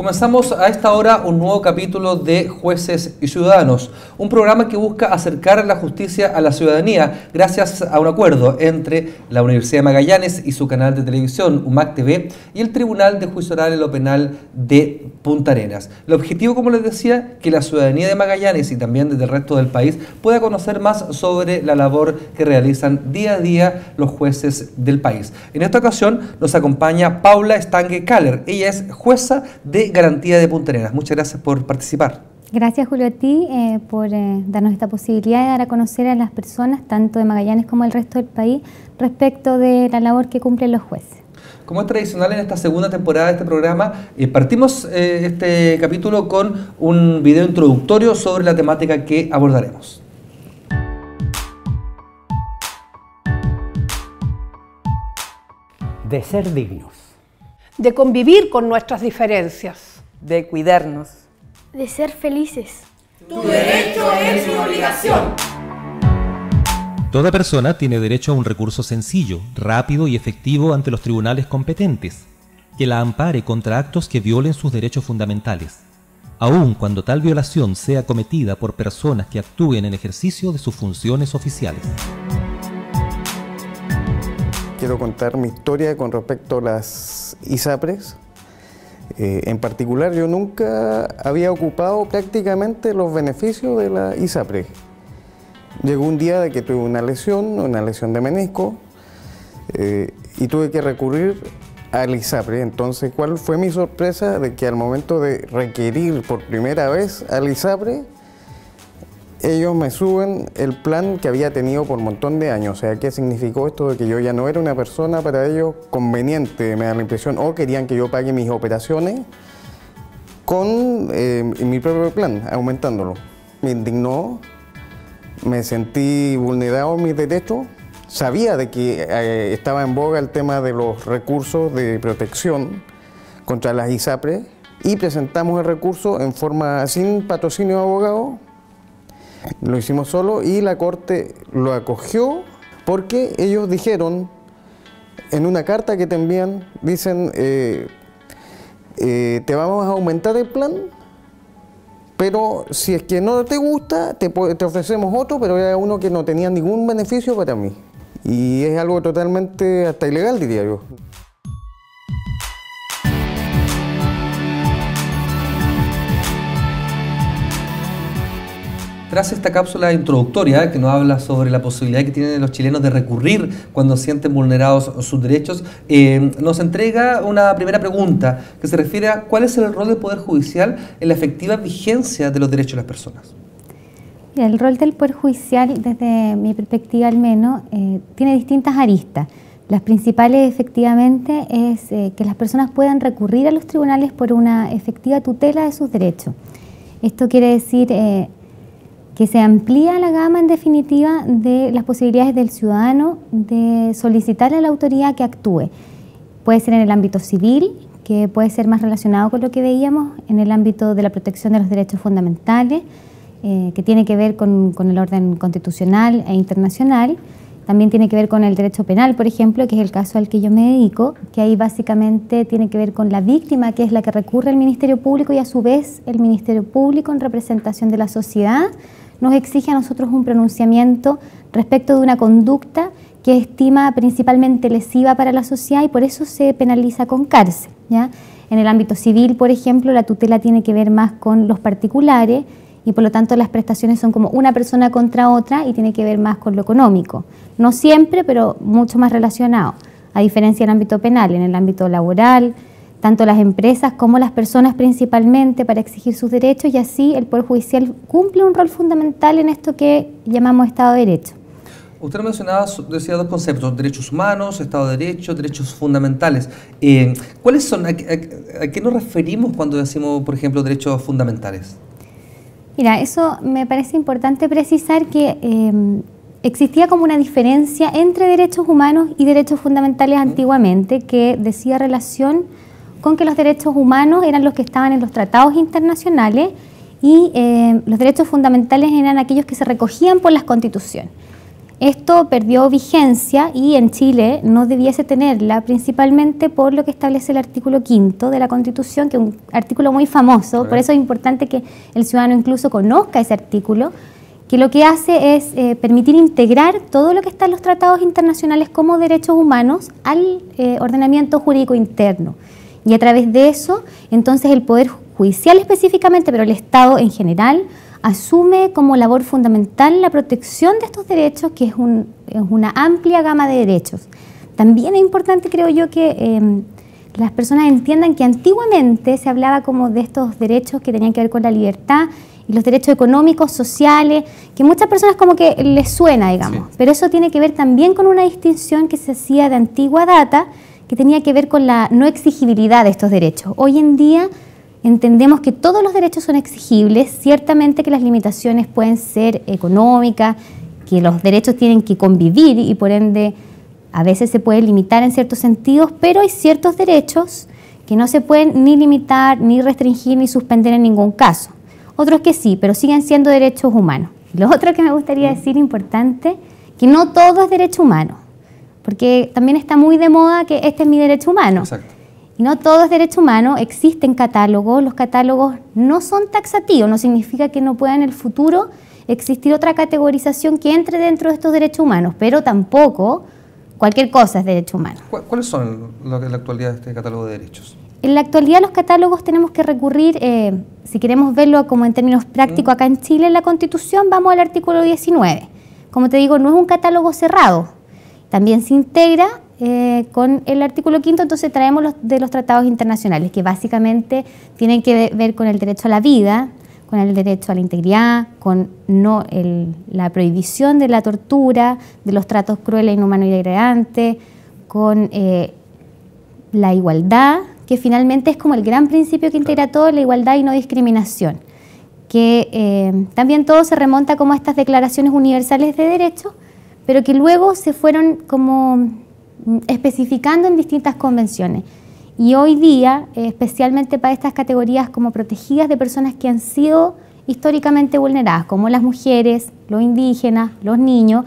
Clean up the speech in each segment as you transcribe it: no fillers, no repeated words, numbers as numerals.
Comenzamos a esta hora un nuevo capítulo de Jueces y Ciudadanos, un programa que busca acercar la justicia a la ciudadanía gracias a un acuerdo entre la Universidad de Magallanes y su canal de televisión, UMAC TV, y el Tribunal de Juicio Oral en lo Penal de Punta Arenas. El objetivo, como les decía, que la ciudadanía de Magallanes y también desde el resto del país pueda conocer más sobre la labor que realizan día a día los jueces del país. En esta ocasión nos acompaña Paula Stange-Kaller. Ella es jueza de Garantía de Punta Arenas. Muchas gracias por participar. Gracias, Julio, a ti por darnos esta posibilidad de dar a conocer a las personas, tanto de Magallanes como del resto del país, respecto de la labor que cumplen los jueces. Como es tradicional en esta segunda temporada de este programa, partimos este capítulo con un video introductorio sobre la temática que abordaremos. De ser dignos. De convivir con nuestras diferencias. De cuidarnos. De ser felices. Tu derecho es una obligación. Toda persona tiene derecho a un recurso sencillo, rápido y efectivo ante los tribunales competentes, que la ampare contra actos que violen sus derechos fundamentales, aun cuando tal violación sea cometida por personas que actúen en ejercicio de sus funciones oficiales. Quiero contar mi historia con respecto a las ISAPRES. En particular, yo nunca había ocupado prácticamente los beneficios de la ISAPRE. Llegó un día de que tuve una lesión de menisco, y tuve que recurrir al ISAPRE. Entonces, ¿cuál fue mi sorpresa? De que al momento de requerir por primera vez al ISAPRE, ellos me suben el plan que había tenido por un montón de años. O sea, ¿qué significó esto? De que yo ya no era una persona para ellos conveniente, me da la impresión, o querían que yo pague mis operaciones con mi propio plan, aumentándolo. Me indignó, me sentí vulnerado en mis derechos, sabía de que estaba en boga el tema de los recursos de protección contra las ISAPRES y presentamos el recurso en forma sin patrocinio de abogado. Lo hicimos solo y la Corte lo acogió porque ellos dijeron, en una carta que te envían, dicen, te vamos a aumentar el plan, pero si es que no te gusta, te ofrecemos otro, pero era uno que no tenía ningún beneficio para mí. Y es algo totalmente hasta ilegal, diría yo. Tras esta cápsula introductoria que nos habla sobre la posibilidad que tienen los chilenos de recurrir cuando sienten vulnerados sus derechos, nos entrega una primera pregunta que se refiere a cuál es el rol del Poder Judicial en la efectiva vigencia de los derechos de las personas. El rol del Poder Judicial, desde mi perspectiva al menos, tiene distintas aristas. Las principales, efectivamente, es que las personas puedan recurrir a los tribunales por una efectiva tutela de sus derechos. Esto quiere decir que se amplía la gama, en definitiva, de las posibilidades del ciudadano de solicitarle a la autoridad que actúe. Puede ser en el ámbito civil, que puede ser más relacionado con lo que veíamos, en el ámbito de la protección de los derechos fundamentales, que tiene que ver con el orden constitucional e internacional. También tiene que ver con el derecho penal, por ejemplo, que es el caso al que yo me dedico, que ahí básicamente tiene que ver con la víctima, que es la que recurre al Ministerio Público, y a su vez el Ministerio Público, en representación de la sociedad, nos exige a nosotros un pronunciamiento respecto de una conducta que estima principalmente lesiva para la sociedad y por eso se penaliza con cárcel, ¿ya? En el ámbito civil, por ejemplo, la tutela tiene que ver más con los particulares y por lo tanto las prestaciones son como una persona contra otra y tiene que ver más con lo económico. No siempre, pero mucho más relacionado, a diferencia del ámbito penal. En el ámbito laboral, tanto las empresas como las personas principalmente para exigir sus derechos, y así el Poder Judicial cumple un rol fundamental en esto que llamamos Estado de Derecho. Usted mencionaba, decía, dos conceptos: derechos humanos, Estado de Derecho, derechos fundamentales. ¿Cuáles son? ¿A qué nos referimos cuando decimos, por ejemplo, derechos fundamentales? Mira, eso me parece importante precisar que existía como una diferencia entre derechos humanos y derechos fundamentales antiguamente, que decía relación con que los derechos humanos eran los que estaban en los tratados internacionales y los derechos fundamentales eran aquellos que se recogían por las constituciones. Esto perdió vigencia y en Chile no debiese tenerla, principalmente por lo que establece el artículo 5º de la Constitución, que es un artículo muy famoso, por eso es importante que el ciudadano incluso conozca ese artículo, que lo que hace es permitir integrar todo lo que está en los tratados internacionales como derechos humanos al ordenamiento jurídico interno. Y a través de eso, entonces el Poder Judicial específicamente, pero el Estado en general, asume como labor fundamental la protección de estos derechos, que es una amplia gama de derechos. También es importante, creo yo, que las personas entiendan que antiguamente se hablaba como de estos derechos que tenían que ver con la libertad y los derechos económicos, sociales, que muchas personas como que les suena, digamos. Sí. Pero eso tiene que ver también con una distinción que se hacía de antigua data, que tenía que ver con la no exigibilidad de estos derechos. Hoy en día entendemos que todos los derechos son exigibles, ciertamente que las limitaciones pueden ser económicas, que los derechos tienen que convivir y por ende a veces se pueden limitar en ciertos sentidos, pero hay ciertos derechos que no se pueden ni limitar, ni restringir, ni suspender en ningún caso. Otros que sí, pero siguen siendo derechos humanos. Lo otro que me gustaría decir importante, que no todo es derecho humano, porque también está muy de moda que este es mi derecho humano. Exacto. Y no todo es derecho humano, existen catálogos, los catálogos no son taxativos, no significa que no pueda en el futuro existir otra categorización que entre dentro de estos derechos humanos, pero tampoco cualquier cosa es derecho humano. ¿Cuáles son en la actualidad de este catálogo de derechos? En la actualidad los catálogos tenemos que recurrir, si queremos verlo como en términos prácticos acá en Chile, en la Constitución, vamos al artículo 19. Como te digo, no es un catálogo cerrado, también se integra con el artículo 5º, entonces traemos de los tratados internacionales, que básicamente tienen que ver con el derecho a la vida, con el derecho a la integridad, con la prohibición de la tortura, de los tratos crueles, inhumanos y degradantes, con la igualdad, que finalmente es como el gran principio que integra todo, la igualdad y no discriminación, que también todo se remonta como a estas declaraciones universales de derechos, pero que luego se fueron como especificando en distintas convenciones. Y hoy día, especialmente para estas categorías como protegidas de personas que han sido históricamente vulneradas, como las mujeres, los indígenas, los niños,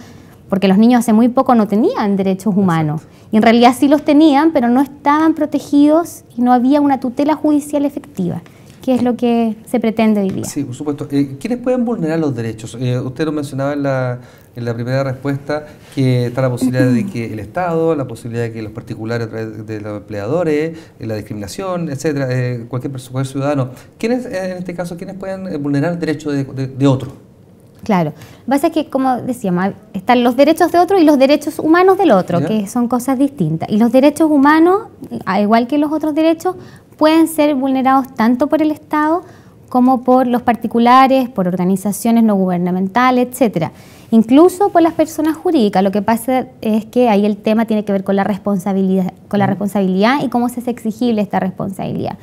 porque los niños hace muy poco no tenían derechos humanos. Y en realidad sí los tenían, pero no estaban protegidos y no había una tutela judicial efectiva, que es lo que se pretende hoy día. Sí, por supuesto. ¿Quiénes pueden vulnerar los derechos? Usted lo mencionaba en la primera respuesta, que está la posibilidad de que el Estado, la posibilidad de que los particulares a través de los empleadores, la discriminación, etcétera, cualquier ciudadano. ¿Quiénes, en este caso, quiénes pueden vulnerar el derecho de otro? Claro. Lo que pasa es que, como decíamos, están los derechos de otro y los derechos humanos del otro, ¿ya? Que son cosas distintas. Y los derechos humanos, al igual que los otros derechos, pueden ser vulnerados tanto por el Estado como por los particulares, por organizaciones no gubernamentales, etcétera. Incluso por las personas jurídicas. Lo que pasa es que ahí el tema tiene que ver con la responsabilidad y cómo se hace exigible esta responsabilidad.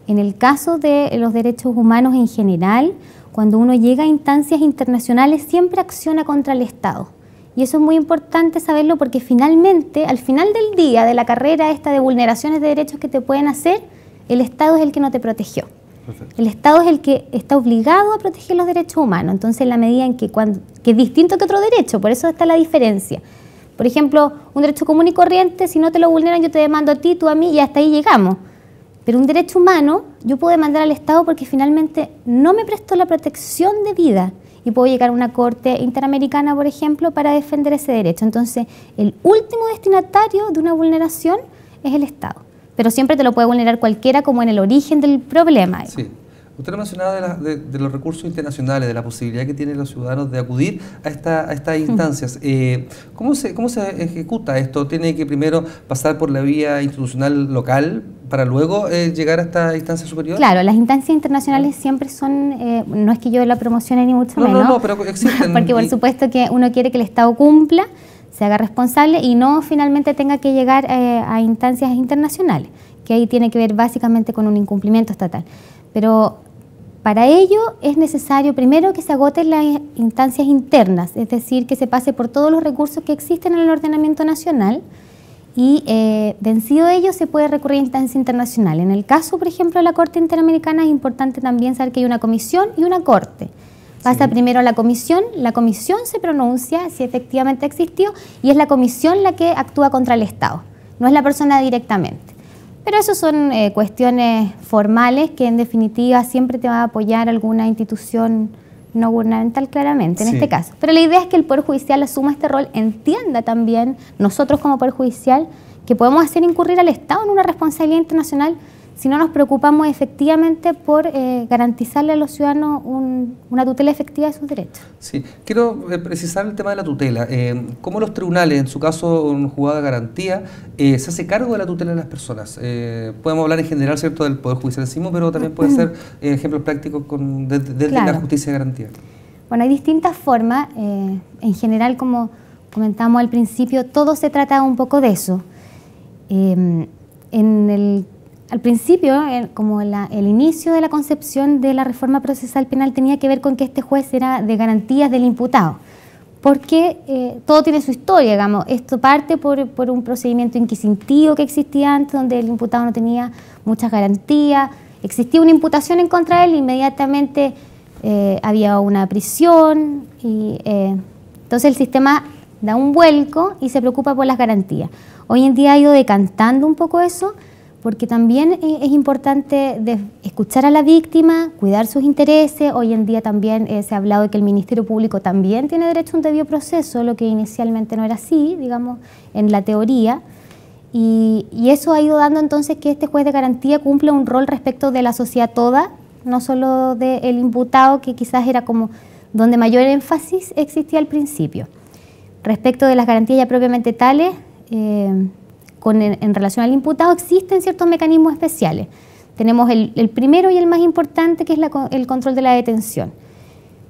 En el caso de los derechos humanos en general, cuando uno llega a instancias internacionales siempre acciona contra el Estado. Y eso es muy importante saberlo porque finalmente, al final del día de la carrera esta de vulneraciones de derechos que te pueden hacer, el Estado es el que no te protegió. Perfecto. El Estado es el que está obligado a proteger los derechos humanos. Entonces, en la medida en que es distinto que otro derecho, por eso está la diferencia. Por ejemplo, un derecho común y corriente, si no te lo vulneran, yo te demando a ti, tú a mí, y hasta ahí llegamos. Pero un derecho humano, yo puedo demandar al Estado porque finalmente no me prestó la protección de vida y puedo llegar a una corte interamericana, por ejemplo, para defender ese derecho. Entonces, el último destinatario de una vulneración es el Estado. Pero siempre te lo puede vulnerar cualquiera como en el origen del problema. Sí. Usted lo mencionaba de los recursos internacionales, de la posibilidad que tienen los ciudadanos de acudir a estas instancias. ¿Cómo se ejecuta esto? ¿Tiene que primero pasar por la vía institucional local para luego llegar a esta instancia superior? Claro, las instancias internacionales siempre son, no es que yo la promocione ni mucho menos. No, pero existen. Porque por supuesto que uno quiere que el Estado cumpla, se haga responsable y no finalmente tenga que llegar a instancias internacionales, que ahí tiene que ver básicamente con un incumplimiento estatal. Pero para ello es necesario primero que se agoten las instancias internas, es decir, que se pase por todos los recursos que existen en el ordenamiento nacional y vencido ello se puede recurrir a instancias internacionales. En el caso, por ejemplo, de la Corte Interamericana es importante también saber que hay una comisión y una corte. Pasa primero a la comisión se pronuncia si efectivamente existió y es la comisión la que actúa contra el Estado, no es la persona directamente. Pero eso son cuestiones formales que en definitiva siempre te va a apoyar alguna institución no gubernamental claramente, en este caso. Pero la idea es que el Poder Judicial asuma este rol, entienda también, nosotros como Poder Judicial, que podemos hacer incurrir al Estado en una responsabilidad internacional si no nos preocupamos efectivamente por garantizarle a los ciudadanos una tutela efectiva de sus derechos. Sí, quiero precisar el tema de la tutela. ¿Cómo los tribunales, en su caso en juzgado de garantía, se hace cargo de la tutela de las personas? Podemos hablar en general, ¿cierto?, del Poder Judicial en sí, pero también puede ser ejemplos prácticos desde la justicia de garantía. Bueno, hay distintas formas. En general, como comentamos al principio, todo se trata un poco de eso. Al principio, como el inicio de la concepción de la reforma procesal penal tenía que ver con que este juez era de garantías del imputado, porque todo tiene su historia, digamos. Esto parte por un procedimiento inquisitivo que existía antes, donde el imputado no tenía muchas garantías, existía una imputación en contra de él, inmediatamente había una prisión, y entonces el sistema da un vuelco y se preocupa por las garantías. Hoy en día ha ido decantando un poco eso, porque también es importante escuchar a la víctima, cuidar sus intereses. Hoy en día también se ha hablado de que el Ministerio Público también tiene derecho a un debido proceso, lo que inicialmente no era así, digamos, en la teoría. Y eso ha ido dando entonces que este juez de garantía cumple un rol respecto de la sociedad toda, no solo del imputado, que quizás era como donde mayor énfasis existía al principio. Respecto de las garantías ya propiamente tales, en relación al imputado existen ciertos mecanismos especiales. Tenemos el primero y el más importante, que es el control de la detención.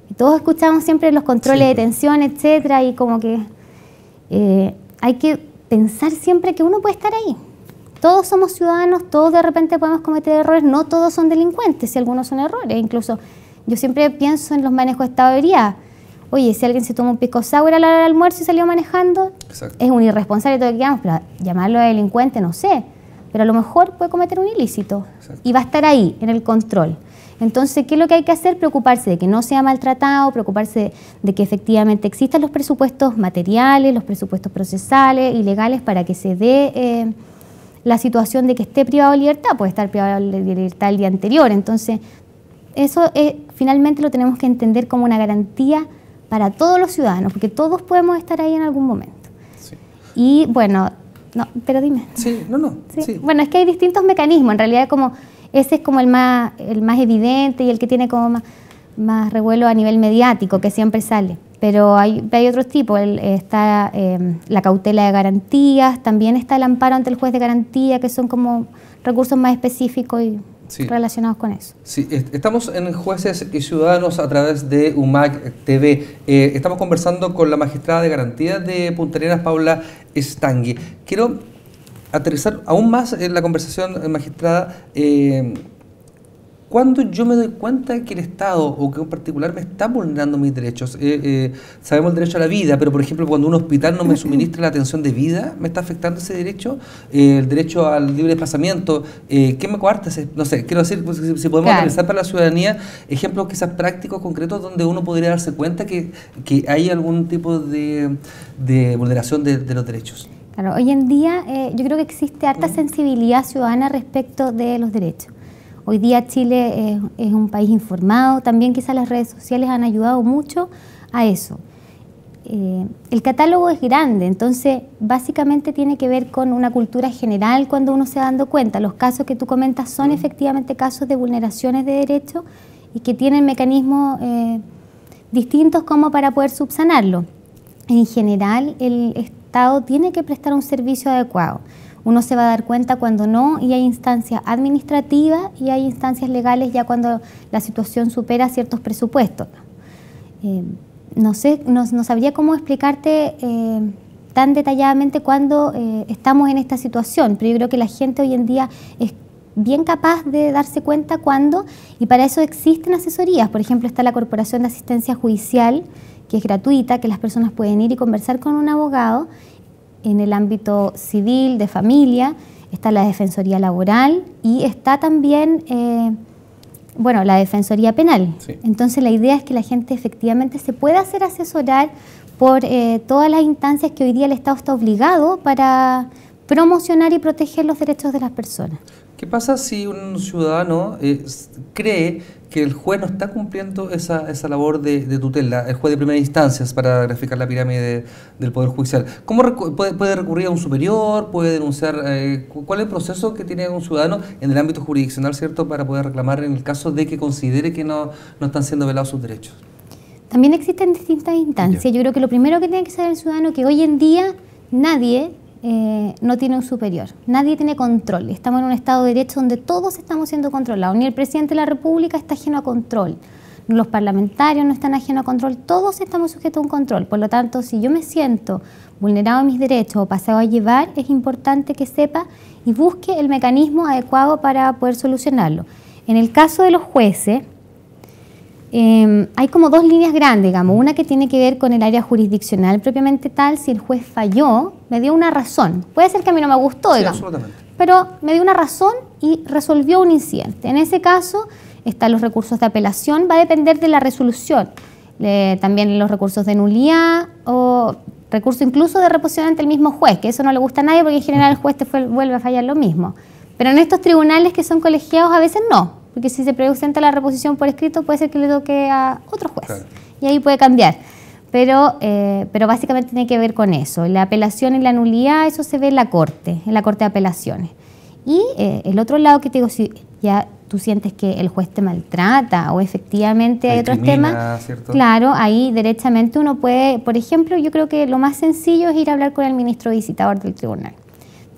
Y todos escuchamos siempre los controles de detención, etcétera, y como que hay que pensar siempre que uno puede estar ahí. Todos somos ciudadanos, todos de repente podemos cometer errores, no todos son delincuentes, si algunos son errores. Incluso yo siempre pienso en los manejos de estado de ebriedad. Oye, si alguien se toma un pisco sour a la hora del almuerzo y salió manejando, es un irresponsable todo lo que queramos, pero llamarlo a delincuente no sé, pero a lo mejor puede cometer un ilícito y va a estar ahí, en el control. Entonces, ¿qué es lo que hay que hacer? Preocuparse de que no sea maltratado, preocuparse de que efectivamente existan los presupuestos materiales, los presupuestos procesales y legales para que se dé la situación de que esté privado de libertad, puede estar privado de libertad el día anterior. Entonces, eso finalmente lo tenemos que entender como una garantía para todos los ciudadanos, porque todos podemos estar ahí en algún momento. Sí. Y bueno, no, pero dime. Sí, ¿Sí? Sí. Bueno, es que hay distintos mecanismos, en realidad ese es como el más evidente y el que tiene como más revuelo a nivel mediático, que siempre sale. Pero hay otros tipos, está la cautela de garantías, también está el amparo ante el juez de garantía, que son como recursos más específicos y relacionados con eso. Sí, estamos en Jueces y Ciudadanos a través de UMAC TV. Estamos conversando con la magistrada de garantía de Punta Arenas, Paula Stangui. Quiero aterrizar aún más en la conversación, magistrada. Cuando yo me doy cuenta que el Estado o que en particular me está vulnerando mis derechos, sabemos el derecho a la vida, pero por ejemplo cuando un hospital no me suministra la atención de vida, ¿me está afectando ese derecho? El derecho al libre desplazamiento, ¿qué me coarta? No sé, quiero decir, pues, si podemos analizar para la ciudadanía ejemplos quizás prácticos, concretos, donde uno podría darse cuenta que hay algún tipo de vulneración de los derechos. Claro, hoy en día yo creo que existe harta sensibilidad ciudadana respecto de los derechos. Hoy día Chile es un país informado, también quizás las redes sociales han ayudado mucho a eso. El catálogo es grande, entonces básicamente tiene que ver con una cultura general cuando uno se va dando cuenta. Los casos que tú comentas son efectivamente casos de vulneraciones de derechos y que tienen mecanismos distintos como para poder subsanarlo. En general, el Estado tiene que prestar un servicio adecuado. Uno se va a dar cuenta cuando no, y hay instancias administrativas y hay instancias legales ya cuando la situación supera ciertos presupuestos. No sé, no sabría cómo explicarte tan detalladamente cuando estamos en esta situación, pero yo creo que la gente hoy en día es bien capaz de darse cuenta cuando, y para eso existen asesorías. Por ejemplo, está la Corporación de Asistencia Judicial, que es gratuita, que las personas pueden ir y conversar con un abogado. En el ámbito civil, de familia, está la Defensoría Laboral y está también Bueno, la Defensoría Penal. Sí. Entonces la idea es que la gente efectivamente se pueda hacer asesorar por todas las instancias que hoy día el Estado está obligado para promocionar y proteger los derechos de las personas. ¿Qué pasa si un ciudadano cree que el juez no está cumpliendo esa labor de tutela, el juez de primera instancia, para graficar la pirámide del Poder Judicial? ¿Cómo puede recurrir a un superior? ¿Puede denunciar? ¿Cuál es el proceso que tiene un ciudadano en el ámbito jurisdiccional, cierto, para poder reclamar en el caso de que considere que no están siendo velados sus derechos? También existen distintas instancias. Yo creo que lo primero que tiene que saber el ciudadano es que hoy en día nadie no tiene un superior, nadie tiene control. Estamos en un Estado de Derecho donde todos estamos siendo controlados. Ni el presidente de la República está ajeno a control, los parlamentarios no están ajenos a control, todos estamos sujetos a un control. Por lo tanto, si yo me siento vulnerado a mis derechos o pasado a llevar, es importante que sepa y busque el mecanismo adecuado para poder solucionarlo. En el caso de los jueces, hay como dos líneas grandes, digamos, una que tiene que ver con el área jurisdiccional propiamente tal. Si el juez falló, me dio una razón. Puede ser que a mí no me gustó, sí, digamos, pero me dio una razón y resolvió un incidente. En ese caso están los recursos de apelación, va a depender de la resolución. También los recursos de nulidad o recurso incluso de reposición ante el mismo juez, que eso no le gusta a nadie porque en general el juez vuelve a fallar lo mismo. Pero en estos tribunales que son colegiados a veces no. Porque si se presenta la reposición por escrito puede ser que le toque a otro juez, claro, y ahí puede cambiar. Pero básicamente tiene que ver con eso. La apelación y la nulidad, eso se ve en la Corte de Apelaciones. Y el otro lado que te digo, si ya tú sientes que el juez te maltrata o efectivamente hay otros temas, ¿cierto? Claro, ahí derechamente uno puede, por ejemplo, yo creo que lo más sencillo es ir a hablar con el ministro visitador del tribunal.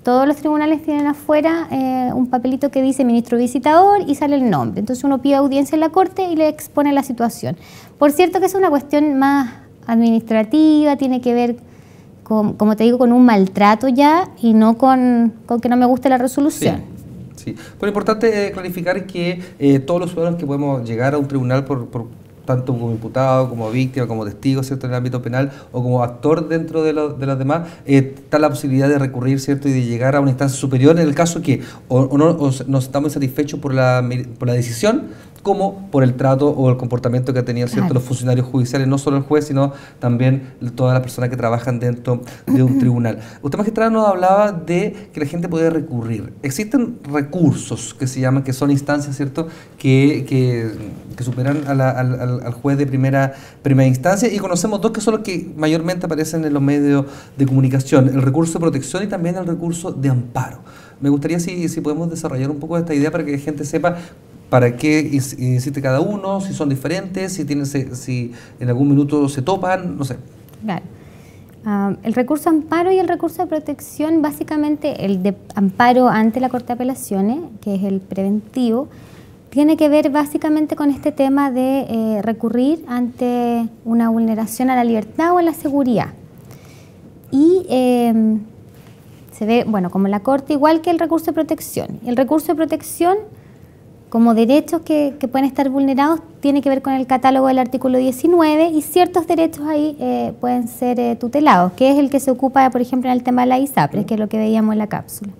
Todos los tribunales tienen afuera un papelito que dice ministro visitador y sale el nombre. Entonces uno pide audiencia en la Corte y le expone la situación. Por cierto que es una cuestión más administrativa, tiene que ver con, como te digo, con un maltrato ya y no con que no me guste la resolución. Sí. Pero es importante clarificar que todos los ciudadanos que podemos llegar a un tribunal tanto como imputado, como víctima, como testigo, ¿cierto?, en el ámbito penal o como actor dentro de los demás, está la posibilidad de recurrir, ¿cierto?, y de llegar a una instancia superior en el caso que no estamos satisfechos por la decisión, como por el trato o el comportamiento que tenían, ¿cierto?, los funcionarios judiciales, no solo el juez, sino también todas las personas que trabajan dentro de un tribunal. Usted, magistrada, nos hablaba de que la gente puede recurrir. Existen recursos que se llaman, que son instancias, ¿cierto?, que superan al juez de primera instancia, y conocemos dos que son los que mayormente aparecen en los medios de comunicación: el recurso de protección y también el recurso de amparo. Me gustaría si podemos desarrollar un poco esta idea para que la gente sepa para qué existe cada uno, si son diferentes, si en algún minuto se topan, no sé. Claro. El recurso de amparo y el recurso de protección, básicamente el de amparo ante la Corte de Apelaciones, que es el preventivo, tiene que ver básicamente con este tema de recurrir ante una vulneración a la libertad o a la seguridad. Y se ve, bueno, como la Corte, igual que el recurso de protección. El recurso de protección, como derechos que pueden estar vulnerados, tiene que ver con el catálogo del artículo 19 y ciertos derechos ahí pueden ser tutelados, que es el que se ocupa, por ejemplo, en el tema de la ISAPRES, que es lo que veíamos en la cápsula.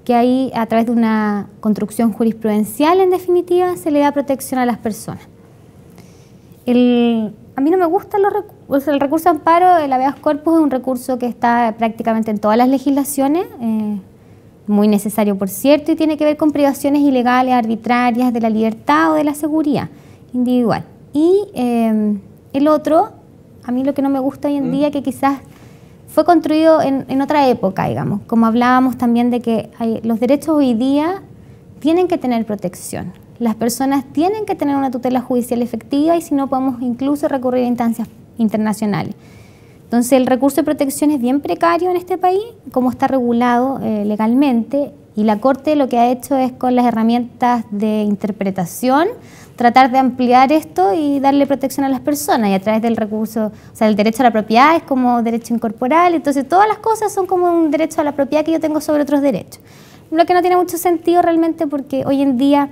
Que ahí, a través de una construcción jurisprudencial, en definitiva, se le da protección a las personas. A mí no me gusta el recurso de amparo. El habeas corpus es un recurso que está prácticamente en todas las legislaciones, muy necesario, por cierto, y tiene que ver con privaciones ilegales, arbitrarias de la libertad o de la seguridad individual. Y el otro, a mí lo que no me gusta hoy en día, que quizás fue construido en otra época, digamos, como hablábamos también de que los derechos hoy día tienen que tener protección. Las personas tienen que tener una tutela judicial efectiva y si no podemos incluso recurrir a instancias internacionales. Entonces el recurso de protección es bien precario en este país, como está regulado legalmente, y la Corte lo que ha hecho es, con las herramientas de interpretación, tratar de ampliar esto y darle protección a las personas, y a través del recurso, o sea, el derecho a la propiedad es como derecho incorporal, entonces todas las cosas son como un derecho a la propiedad que yo tengo sobre otros derechos. Lo que no tiene mucho sentido realmente, porque hoy en día,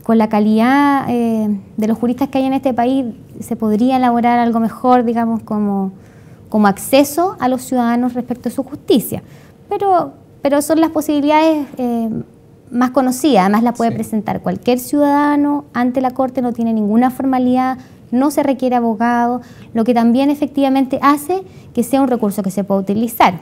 con la calidad de los juristas que hay en este país, se podría elaborar algo mejor, digamos, como acceso a los ciudadanos respecto a su justicia. Pero son las posibilidades más conocida, además la puede presentar cualquier ciudadano ante la Corte, no tiene ninguna formalidad, no se requiere abogado, lo que también efectivamente hace que sea un recurso que se pueda utilizar,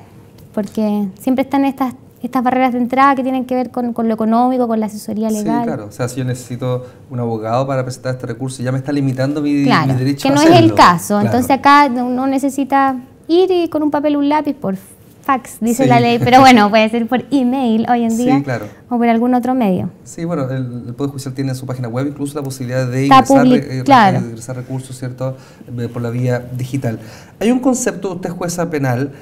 porque siempre están estas barreras de entrada que tienen que ver con lo económico, con la asesoría legal. Sí, claro. O sea, si yo necesito un abogado para presentar este recurso, ya me está limitando mi derecho que a no hacerlo. Es el caso. Claro. Entonces acá uno necesita ir y con un papel y un lápiz por fax, dice la ley, pero bueno, puede ser por email hoy en día, o por algún otro medio. Sí, bueno, el Poder Judicial tiene en su página web incluso la posibilidad de ingresar recursos, ¿cierto?, por la vía digital. Hay un concepto, usted es jueza penal,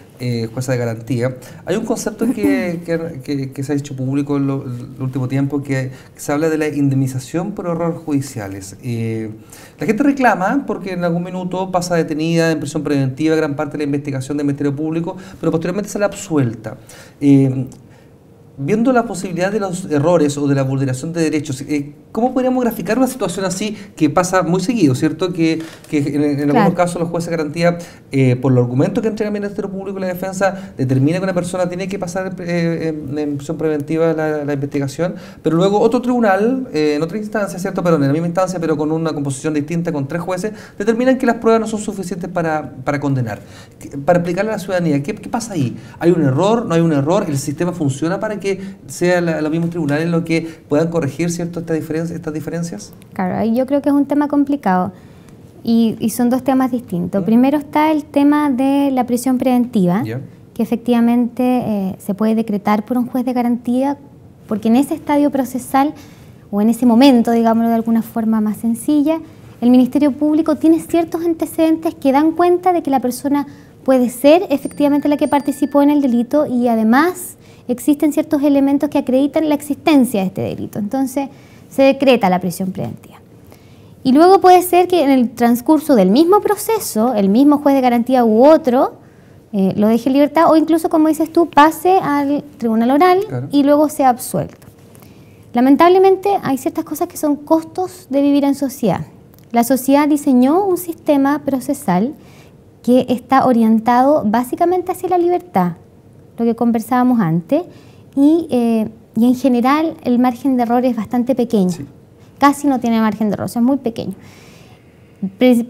jueza de garantía, hay un concepto que se ha hecho público en el último tiempo, que se habla de la indemnización por errores judiciales. La gente reclama porque en algún minuto pasa detenida en prisión preventiva gran parte de la investigación del Ministerio Público, pero posteriormente sale absuelta. Viendo la posibilidad de los errores o de la vulneración de derechos, ¿cómo podríamos graficar una situación así que pasa muy seguido, ¿cierto? Que en algunos casos los jueces de garantía, por los argumentos que entrega el Ministerio Público y la defensa, determina que una persona tiene que pasar en prisión preventiva la investigación, pero luego otro tribunal, en otra instancia, ¿cierto? Pero en la misma instancia, pero con una composición distinta, con 3 jueces, determinan que las pruebas no son suficientes para condenar. Para explicarle a la ciudadanía, ¿qué pasa ahí? ¿Hay un error? ¿No hay un error? ¿El sistema funciona para que sean los mismos tribunales los que puedan corregir, ¿cierto?, estas diferencias? Claro, yo creo que es un tema complicado y son 2 temas distintos. Primero está el tema de la prisión preventiva, que efectivamente se puede decretar por un juez de garantía, porque en ese estadio procesal o en ese momento, digámoslo de alguna forma más sencilla, el Ministerio Público tiene ciertos antecedentes que dan cuenta de que la persona puede ser efectivamente la que participó en el delito y además existen ciertos elementos que acreditan la existencia de este delito. Entonces, se decreta la prisión preventiva. Y luego puede ser que en el transcurso del mismo proceso, el mismo juez de garantía u otro lo deje en libertad o incluso, como dices tú, pase al tribunal oral y luego sea absuelto. Lamentablemente, hay ciertas cosas que son costos de vivir en sociedad. La sociedad diseñó un sistema procesal que está orientado básicamente hacia la libertad, lo que conversábamos antes, y en general el margen de error es bastante pequeño, casi no tiene margen de error, es muy pequeño.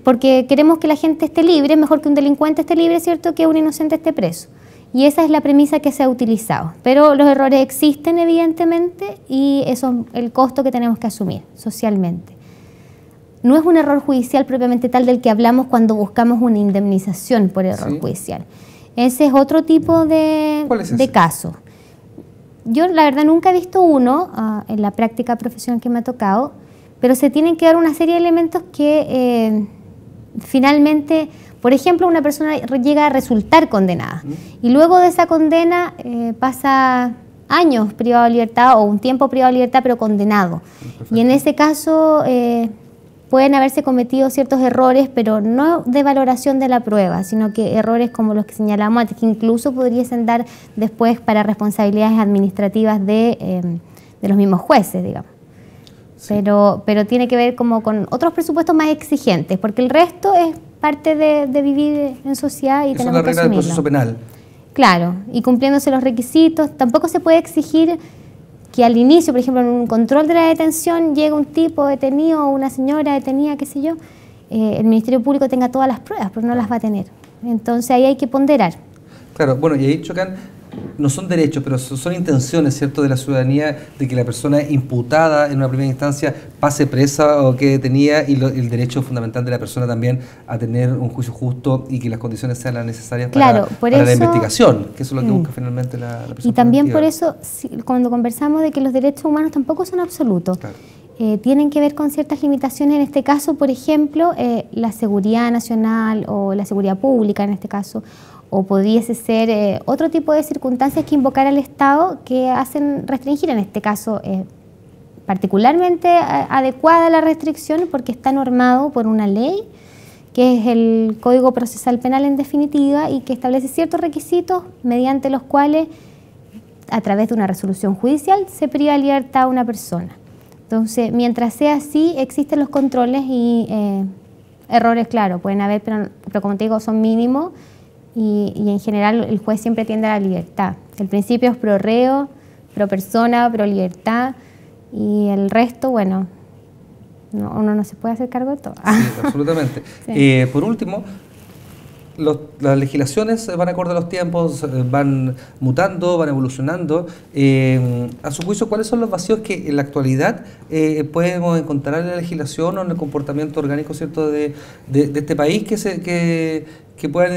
Porque queremos que la gente esté libre, mejor que un delincuente esté libre, ¿cierto?, que un inocente esté preso. Y esa es la premisa que se ha utilizado. Pero los errores existen evidentemente y eso es el costo que tenemos que asumir socialmente. No es un error judicial propiamente tal del que hablamos cuando buscamos una indemnización por error judicial. Ese es otro tipo de caso. Yo la verdad nunca he visto uno en la práctica profesional que me ha tocado, pero se tienen que dar una serie de elementos que finalmente, por ejemplo, una persona llega a resultar condenada y luego de esa condena pasa años privado de libertad o un tiempo privado de libertad pero condenado. Y en ese caso pueden haberse cometido ciertos errores, pero no de valoración de la prueba, sino que errores como los que señalamos antes, que incluso podrían dar después para responsabilidades administrativas de los mismos jueces, digamos. Pero tiene que ver como con otros presupuestos más exigentes, porque el resto es parte de vivir en sociedad y tenemos que asumirlo. Eso es la regla del proceso penal. Claro, y cumpliéndose los requisitos, tampoco se puede exigir que al inicio, por ejemplo, en un control de la detención, llega un tipo detenido o una señora detenida, qué sé yo, el Ministerio Público tenga todas las pruebas, pero no las va a tener. Entonces ahí hay que ponderar. Claro, bueno, y ahí chocan, no son derechos, pero son intenciones, ¿cierto?, de la ciudadanía de que la persona imputada en una primera instancia pase presa o quede detenida y el derecho fundamental de la persona también a tener un juicio justo y que las condiciones sean las necesarias para la investigación, que eso es lo que busca finalmente la persona. Y también por eso, cuando conversamos de que los derechos humanos tampoco son absolutos, tienen que ver con ciertas limitaciones, en este caso, por ejemplo, la seguridad nacional o la seguridad pública en este caso, o pudiese ser otro tipo de circunstancias que invocar al Estado que hacen restringir, en este caso, particularmente adecuada la restricción porque está normado por una ley, que es el Código Procesal Penal en definitiva, y que establece ciertos requisitos mediante los cuales, a través de una resolución judicial, se priva de libertad a una persona. Entonces, mientras sea así, existen los controles y errores, claro, pueden haber, pero como te digo, son mínimos. Y en general el juez siempre tiende a la libertad. El principio es pro reo, pro persona, pro libertad, y el resto, bueno, uno no se puede hacer cargo de todo. Sí, absolutamente. Sí. Por último, las legislaciones van acorde a los tiempos, van mutando, van evolucionando. A su juicio, ¿cuáles son los vacíos que en la actualidad podemos encontrar en la legislación o en el comportamiento orgánico, ¿cierto?, de este país que puedan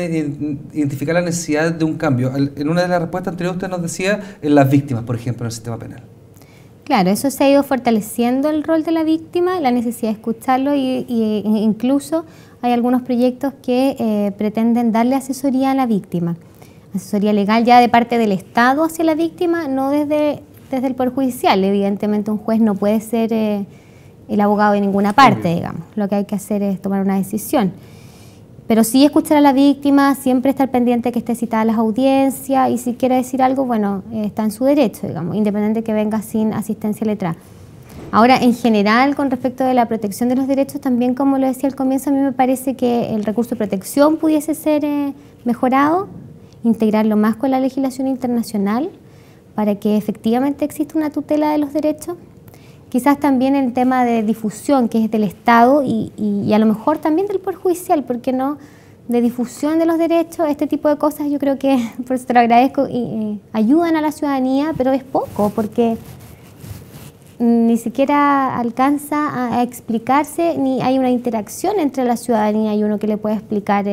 identificar la necesidad de un cambio? En una de las respuestas anteriores usted nos decía en las víctimas, por ejemplo, en el sistema penal. Claro, eso se ha ido fortaleciendo el rol de la víctima, la necesidad de escucharlo y incluso hay algunos proyectos que pretenden darle asesoría a la víctima. Asesoría legal ya de parte del Estado hacia la víctima, no desde el Poder Judicial. Evidentemente un juez no puede ser el abogado de ninguna parte, digamos. Lo que hay que hacer es tomar una decisión. Pero sí escuchar a la víctima, siempre estar pendiente que esté citada a las audiencias y si quiere decir algo, bueno, está en su derecho, digamos, independiente que venga sin asistencia letrada. Ahora, en general, con respecto de la protección de los derechos, también, como lo decía al comienzo, a mí me parece que el recurso de protección pudiese ser mejorado, integrarlo más con la legislación internacional para que efectivamente exista una tutela de los derechos. Quizás también el tema de difusión, que es del Estado y a lo mejor también del Poder Judicial, ¿por qué no?, de difusión de los derechos, este tipo de cosas yo creo que, por eso te lo agradezco, ayudan a la ciudadanía, pero es poco, porque ni siquiera alcanza a explicarse, ni hay una interacción entre la ciudadanía y uno que le puede explicar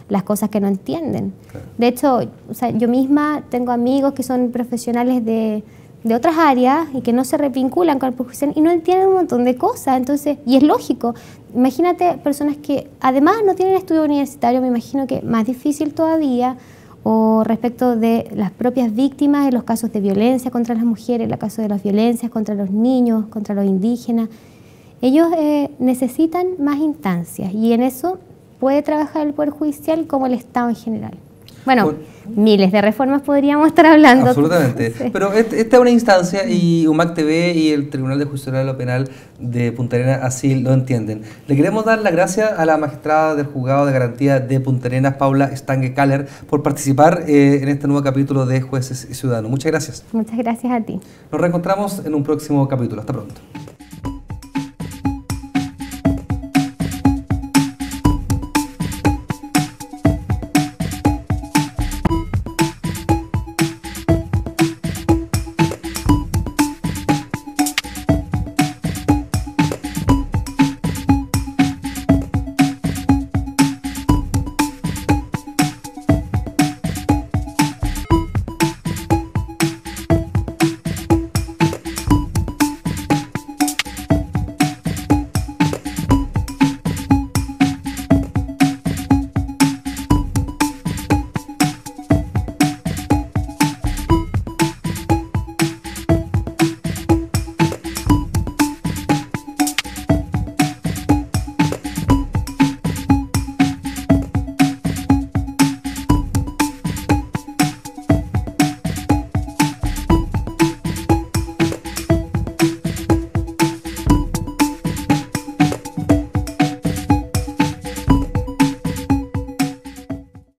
las cosas que no entienden. Claro. De hecho, o sea, yo misma tengo amigos que son profesionales de otras áreas y que no se revinculan con el Poder Judicial y no entienden un montón de cosas, entonces, y es lógico. Imagínate personas que además no tienen estudio universitario, me imagino que más difícil todavía, o respecto de las propias víctimas en los casos de violencia contra las mujeres, en el caso de las violencias contra los niños, contra los indígenas. Ellos necesitan más instancias y en eso puede trabajar el Poder Judicial como el Estado en general. Bueno, miles de reformas podríamos estar hablando. Absolutamente. Sí. Pero esta es una instancia y UMAC TV y el Tribunal de Justicia Oral Penal de Punta Arenas así lo entienden. Le queremos dar las gracias a la magistrada del Juzgado de Garantía de Punta Arenas, Paula Stange-Kaller, por participar en este nuevo capítulo de Jueces y Ciudadanos. Muchas gracias. Muchas gracias a ti. Nos reencontramos en un próximo capítulo. Hasta pronto.